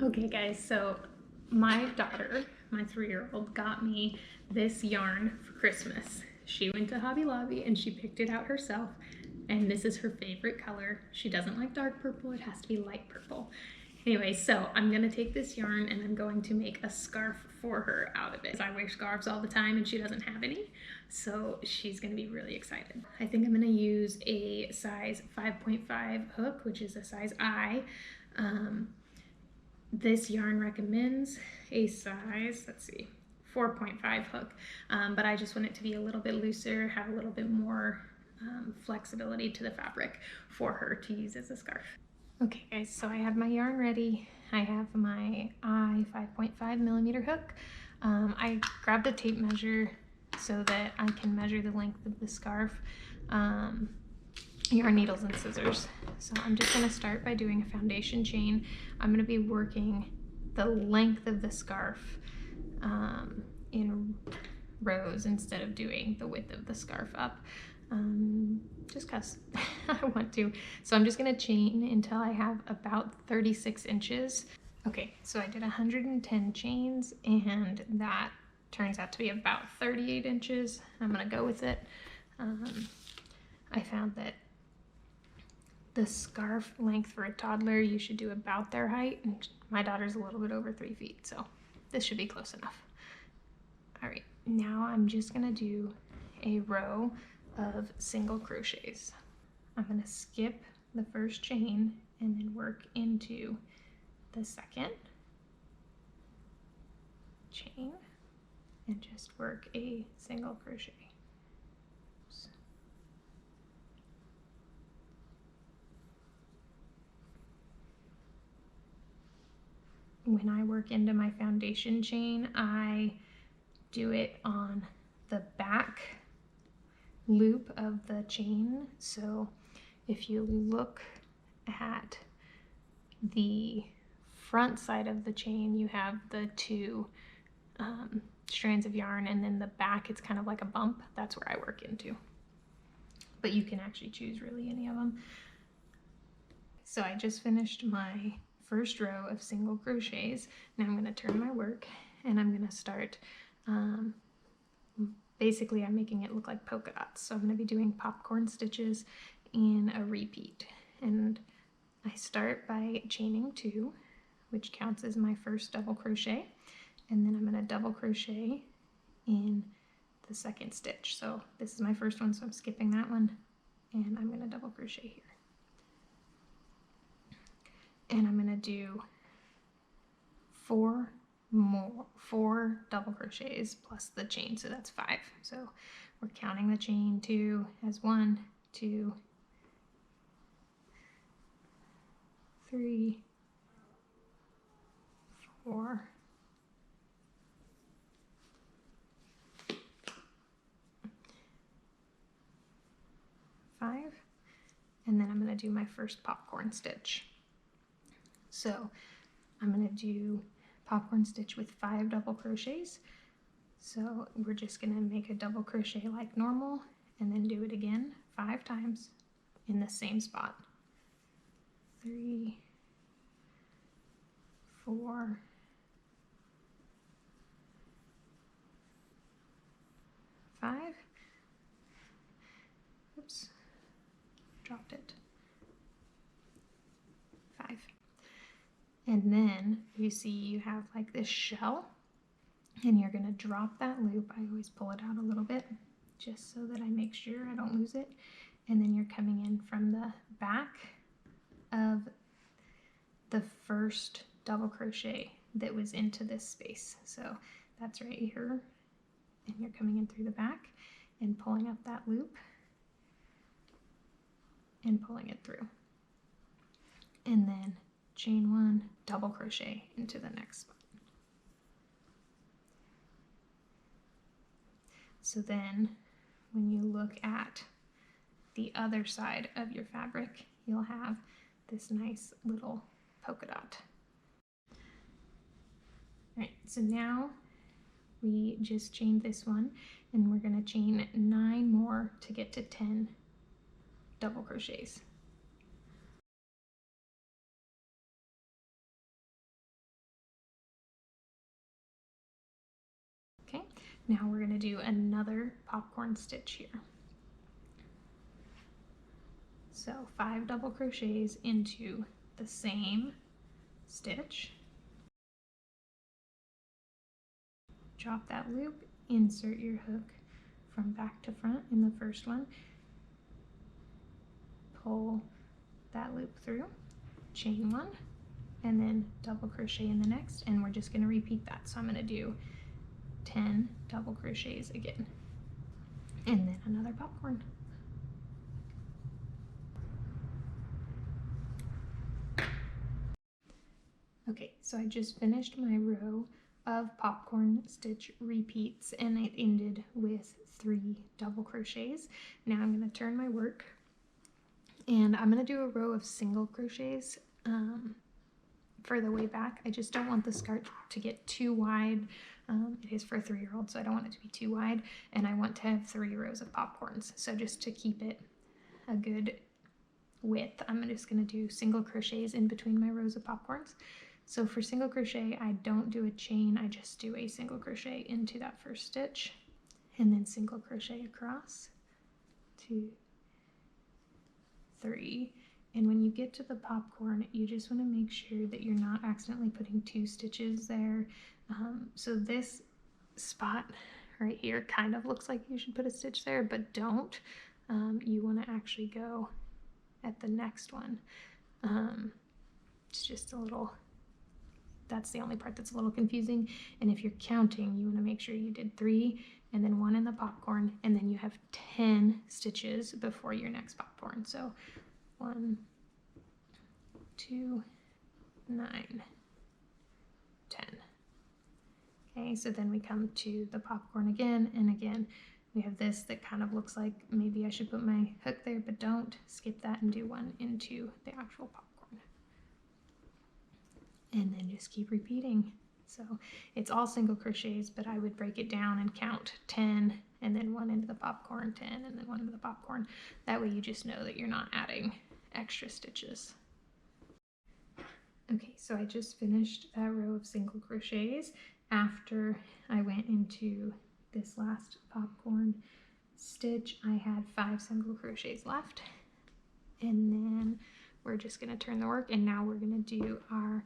Okay guys, so my daughter, my 3-year-old, got me this yarn for Christmas. She went to Hobby Lobby and she picked it out herself, and this is her favorite color. She doesn't like dark purple, it has to be light purple. Anyway, so I'm gonna take this yarn and I'm going to make a scarf for her out of it. I wear scarves all the time and she doesn't have any, so she's gonna be really excited. I think I'm gonna use a size 5.5 hook, which is a size I. This yarn recommends a size, let's see, 4.5 hook, but I just want it to be a little bit looser, have a little bit more flexibility to the fabric for her to use as a scarf. Okay guys, so I have my yarn ready. I have my I 5.5 millimeter hook. I grabbed a tape measure so that I can measure the length of the scarf. Yarn needles and scissors. So I'm just going to start by doing a foundation chain. I'm going to be working the length of the scarf in rows instead of doing the width of the scarf up, just because I want to. So I'm just going to chain until I have about 36 inches. Okay, so I did 110 chains and that turns out to be about 38 inches. I'm going to go with it. I found that the scarf length for a toddler, you should do about their height, and my daughter's a little bit over 3 feet, so this should be close enough. All right, now I'm just gonna do a row of single crochets. I'm gonna skip the first chain and then work into the second chain and just work a single crochet. When I work into my foundation chain, I do it on the back loop of the chain. So if you look at the front side of the chain, you have the two strands of yarn, and then the back, it's kind of like a bump. That's where I work into. But you can actually choose really any of them. So I just finished my first row of single crochets. Now I'm going to turn my work and I'm going to start, basically I'm making it look like polka dots. So I'm going to be doing popcorn stitches in a repeat. And I start by chaining 2, which counts as my first double crochet. And then I'm going to double crochet in the second stitch. So this is my first one, so I'm skipping that one. And I'm going to double crochet here. And I'm going to do 4 double crochets plus the chain, so that's 5. So we're counting the chain 2 as 1, 2, 3, 4, 5, and then I'm going to do my first popcorn stitch. So I'm going to do popcorn stitch with 5 double crochets. So we're just going to make a double crochet like normal and then do it again 5 times in the same spot. 3, 4, 5. Oops, dropped it. 5. And then you see you have like this shell, and you're going to drop that loop. I always pull it out a little bit just so that I make sure I don't lose it. And then you're coming in from the back of the first double crochet that was into this space. So that's right here. And you're coming in through the back and pulling up that loop and pulling it through. And then chain 1, double crochet into the next spot. So then when you look at the other side of your fabric, you'll have this nice little polka dot. All right, so now we just chained this one, and we're going to chain 9 more to get to 10 double crochets. Now we're going to do another popcorn stitch here. So 5 double crochets into the same stitch. Drop that loop, insert your hook from back to front in the first one, pull that loop through, chain 1, and then double crochet in the next, and we're just going to repeat that. So I'm going to do 10 double crochets again, and then another popcorn. Okay, so I just finished my row of popcorn stitch repeats, and it ended with 3 double crochets. Now I'm going to turn my work, and I'm going to do a row of single crochets for the way back. I just don't want the skirt to get too wide. It is for a 3-year-old, so I don't want it to be too wide, and I want to have 3 rows of popcorns. So just to keep it a good width, I'm just going to do single crochets in between my rows of popcorns. So for single crochet, I don't do a chain, I just do a single crochet into that first stitch, and then single crochet across, 2, 3. And when you get to the popcorn, you just want to make sure that you're not accidentally putting 2 stitches there. So this spot right here kind of looks like you should put a stitch there, but don't. You want to actually go at the next one. It's just a little, that's the only part that's a little confusing. And if you're counting, you want to make sure you did 3 and then 1 in the popcorn, and then you have 10 stitches before your next popcorn. So 1, 2, 9, 10. Okay, so then we come to the popcorn again, and again we have this that kind of looks like maybe I should put my hook there, but don't. Skip that and do 1 into the actual popcorn. And then just keep repeating. So it's all single crochets, but I would break it down and count 10 and then 1 into the popcorn, 10 and then 1 into the popcorn. That way you just know that you're not adding extra stitches. Okay, so I just finished that row of single crochets after I went into this last popcorn stitch. I had 5 single crochets left, and then we're just going to turn the work, and now we're going to do our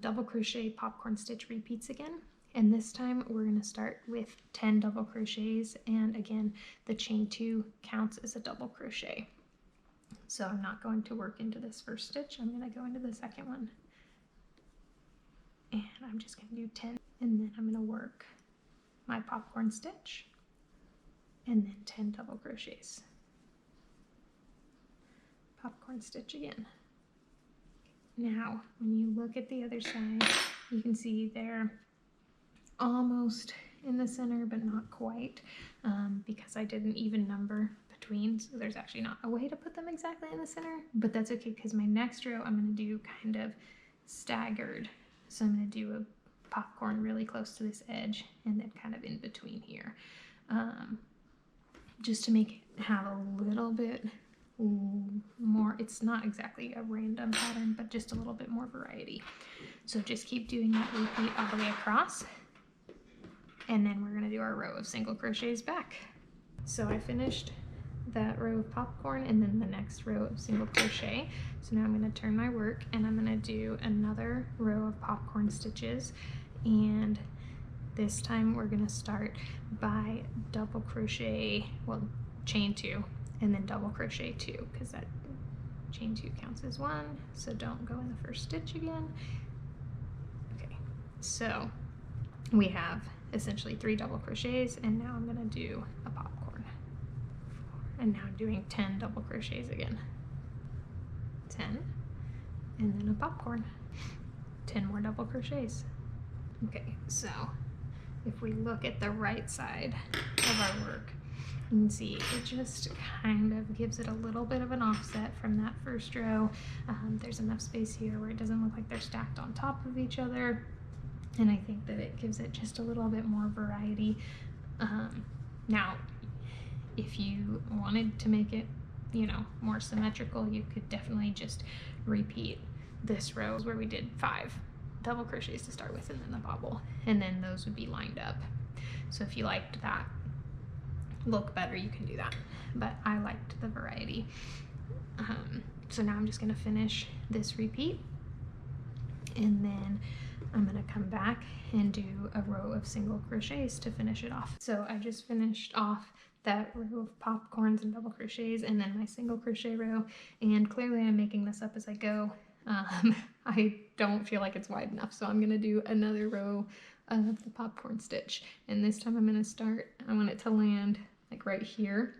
double crochet popcorn stitch repeats again. And this time we're going to start with 10 double crochets, and again the chain 2 counts as a double crochet. So I'm not going to work into this first stitch, I'm going to go into the second one, and I'm just going to do 10, and then I'm going to work my popcorn stitch and then 10 double crochets, popcorn stitch again. Now when you look at the other side, you can see they're almost in the center but not quite, because I didn't even number between, so there's actually not a way to put them exactly in the center, but that's okay because my next row I'm going to do kind of staggered. So I'm going to do a popcorn really close to this edge and then kind of in between here, just to make it have a little bit more, it's not exactly a random pattern, but just a little bit more variety. So just keep doing that repeat all the way across, and then we're going to do our row of single crochets back. So I finished that row of popcorn and then the next row of single crochet. So now I'm going to turn my work and I'm going to do another row of popcorn stitches, and this time we're going to start by double crochet, well, chain 2 and then double crochet 2, because that chain 2 counts as 1, so don't go in the first stitch again. Okay, so we have essentially 3 double crochets, and now I'm going to do a popcorn, and now I'm doing 10 double crochets again, 10 and then a popcorn, 10 more double crochets. Okay, so if we look at the right side of our work, you can see it just kind of gives it a little bit of an offset from that first row. There's enough space here where it doesn't look like they're stacked on top of each other, and I think that it gives it just a little bit more variety. Now if you wanted to make it, you know, more symmetrical, you could definitely just repeat this row where we did 5 double crochets to start with and then the bobble, and then those would be lined up. So if you liked that look better, you can do that. But I liked the variety. So now I'm just gonna finish this repeat, and then I'm gonna come back and do a row of single crochets to finish it off. So I just finished off that row of popcorns and double crochets and then my single crochet row, and clearly I'm making this up as I go. I don't feel like it's wide enough, so I'm gonna do another row of the popcorn stitch, and this time I'm gonna start, I want it to land like right here,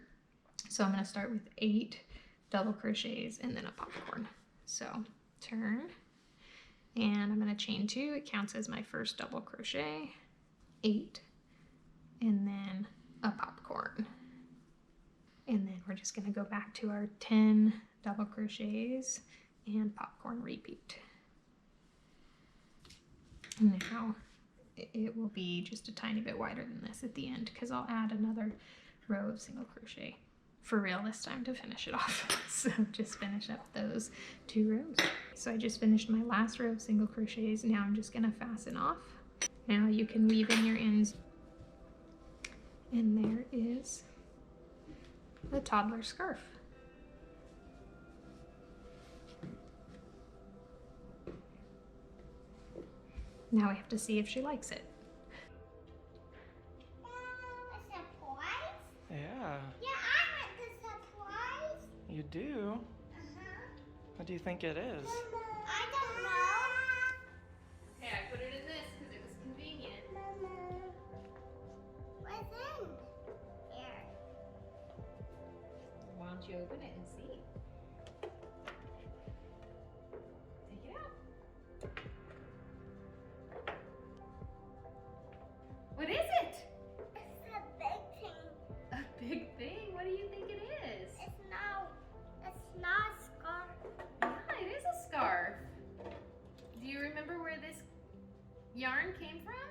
so I'm gonna start with 8 double crochets and then a popcorn. So turn, and I'm gonna chain 2, it counts as my first double crochet, 8, and then a popcorn. And then we're just gonna go back to our 10 double crochets and popcorn repeat. And now it will be just a tiny bit wider than this at the end because I'll add another row of single crochet for real this time to finish it off. So just finish up those 2 rows. So I just finished my last row of single crochets. Now I'm just gonna fasten off. Now you can weave in your ends. And there is the toddler scarf. Now we have to see if she likes it. A surprise? Yeah. Yeah, I want the surprise. You do? What do you think it is? I don't know. Okay, I put it in this because it was convenient. What's in here? Why don't you open it and see? Take it out. What is it? It's a big thing. A big thing? What do you think it is? It's not a scarf. Yeah, it is a scarf. Do you remember where this yarn came from?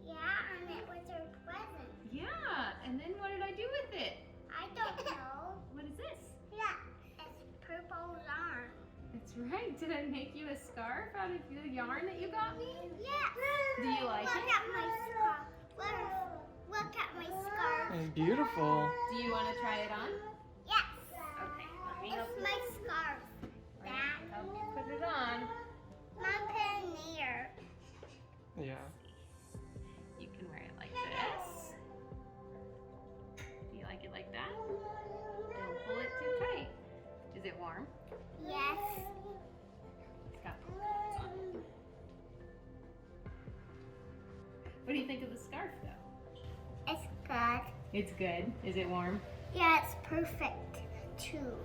Yeah, and it was her present. Yeah, and then what did I do with it? I don't know. What is this? Yeah, it's purple yarn. That's right. Did I make you a scarf out of the yarn that you got me? Yeah. Do you like Look it? at my scarf. Look at my scarf. It's beautiful. Do you want to try it on? Yes. Okay, let me help It's you. my scarf. That. Help you put it on. Mom put it near. Yeah. You can wear it like this. Do you like it like that? Don't pull it too tight. Is it warm? Yes. It's got pockets on it. What do you think of the scarf though? It's good. It's good. Is it warm? Yeah, it's perfect too.